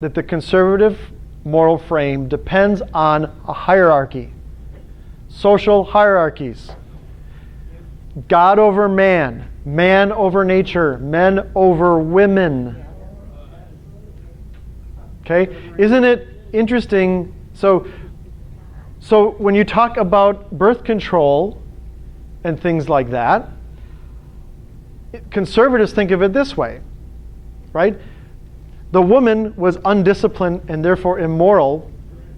that the conservative moral frame depends on a hierarchy, social hierarchies. God over man, man over nature, men over women. Okay, isn't it interesting? So when you talk about birth control and things like that, conservatives think of it this way, right? The woman was undisciplined and therefore immoral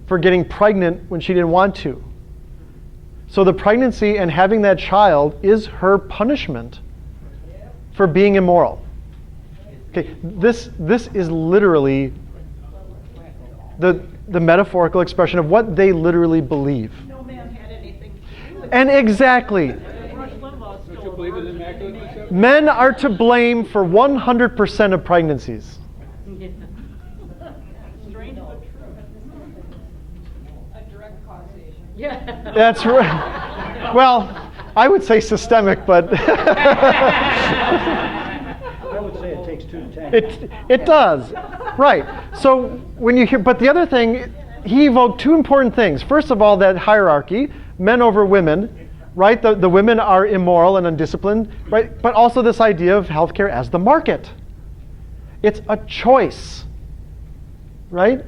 for getting pregnant when she didn't want to. So the pregnancy and having that child is her punishment for being immoral. Okay, this is literally the metaphorical expression of what they literally believe. No man had anything to do with it. And exactly. Don't you believe in immaculate conception? Men are to blame for 100% of pregnancies. Strange but true. A direct causation. Yeah. That's right. Well, I would say systemic, but I would say it takes two to tango. it does. Right. So when you hear, but the other thing, he evoked two important things. First of all, that hierarchy, men over women, right? The women are immoral and undisciplined, right? But also this idea of healthcare as the market. It's a choice, right?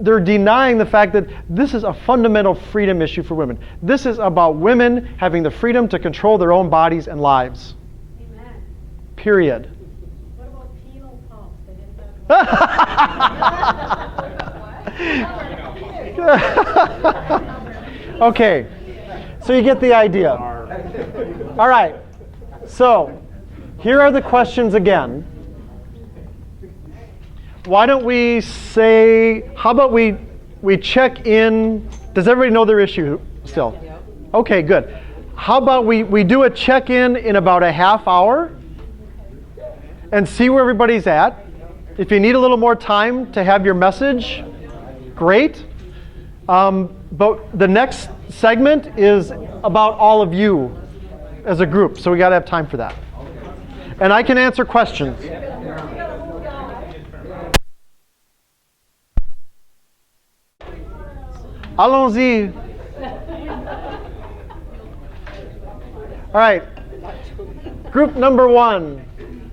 They're denying the fact that this is a fundamental freedom issue for women. This is about women having the freedom to control their own bodies and lives. Amen. Period. What about penal pumps? They didn't talk about Okay, so you get the idea. All right, so here are the questions again. Why don't we say, how about we check in, does everybody know their issue still? Okay, good. How about we do a check-in in about a half hour and see where everybody's at. If you need a little more time to have your message, great. But the next segment is about all of you as a group, so we got to have time for that. And I can answer questions. Allons-y. All right. Group number one.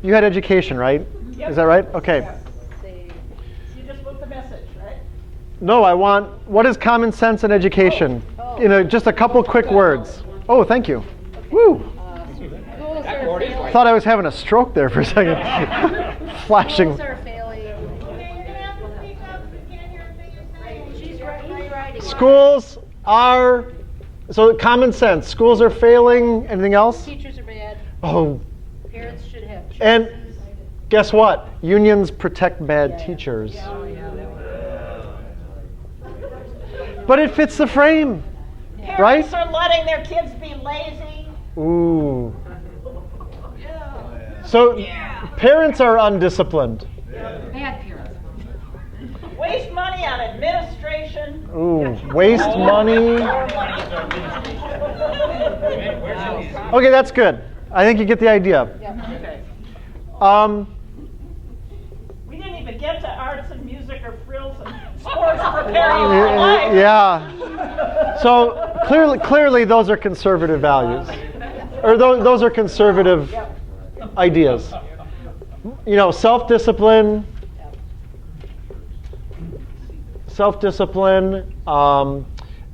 You had education, right? Yep. Is that right? Okay. You just put the message, right? No, I want, what is common sense and education? In just a couple quick words. Oh, thank you. Woo. Thought I was having a stroke there for a second. Flashing. Schools are failing. She's rewriting. Schools are, so common sense. Schools are failing. Anything else? Teachers are bad. Oh, Parents should have choices. and guess what? Unions protect bad teachers. But it fits the frame, right? Parents are letting their kids be lazy. Ooh. So parents are undisciplined. Bad parents. Waste money on administration. Ooh, waste money. More money. Okay, that's good. I think you get the idea. Okay. Um, We didn't even get to arts and music or frills and sports preparing you for life. yeah. So clearly those are conservative values. Or those are conservative ideas. You know, self-discipline,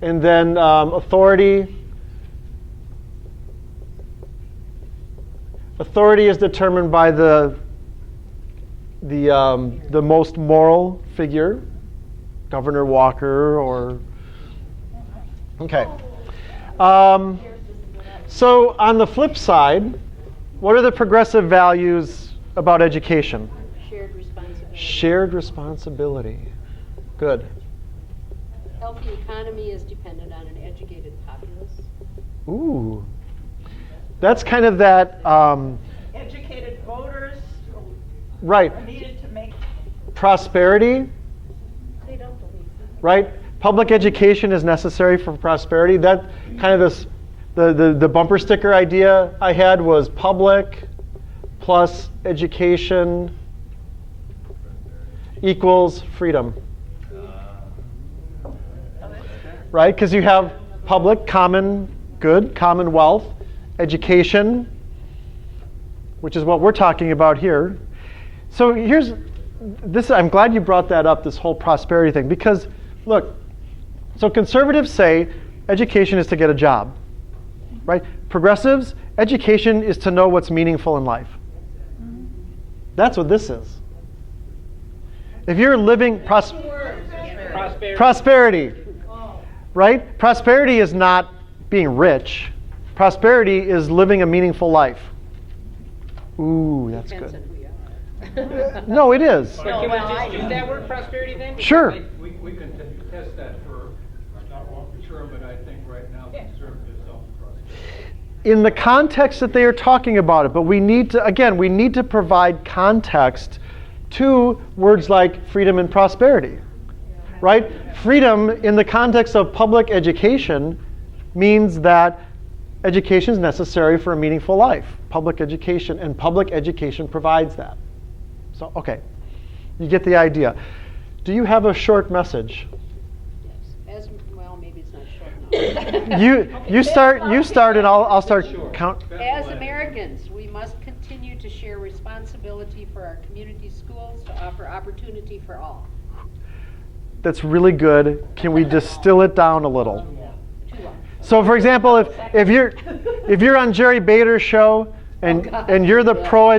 and then authority. Authority is determined by the most moral figure, Governor Walker, or okay. So on the flip side, what are the progressive values about education? Shared responsibility. Shared responsibility. Good. Healthy economy is dependent on an educated populace. Ooh. That's kind of that, Educated voters right, are needed to make. prosperity, They don't believe that. right? Public education is necessary for prosperity. That kind of this, the bumper sticker idea I had was public plus education equals freedom. Right? Because you have public, common good, commonwealth, education, which is what we're talking about here. So here's this. I'm glad you brought that up, this whole prosperity thing, because look, so conservatives say education is to get a job, right? Progressives, education is to know what's meaningful in life. That's what this is. If you're living prosperity, right? Prosperity is not being rich. Prosperity is living a meaningful life. Ooh, that's Depends good. on who you are. No, it is. But can we just use that word prosperity then? Sure. We can test that for, not long for sure, but I think right now conservatives don't prosperity. In the context that they are talking about it, but we need to, again, we need to provide context to words like freedom and prosperity, right? Freedom in the context of public education means that education is necessary for a meaningful life. Public education, and public education provides that. So, okay, you get the idea. Do you have a short message? Yes, well, maybe it's not short enough. You start, and I'll start count. As Americans, we must continue to share responsibility for our community schools to offer opportunity for all. That's really good. Can we distill it down a little? So, for example, if you're on Jerry Bader's show and you're the pro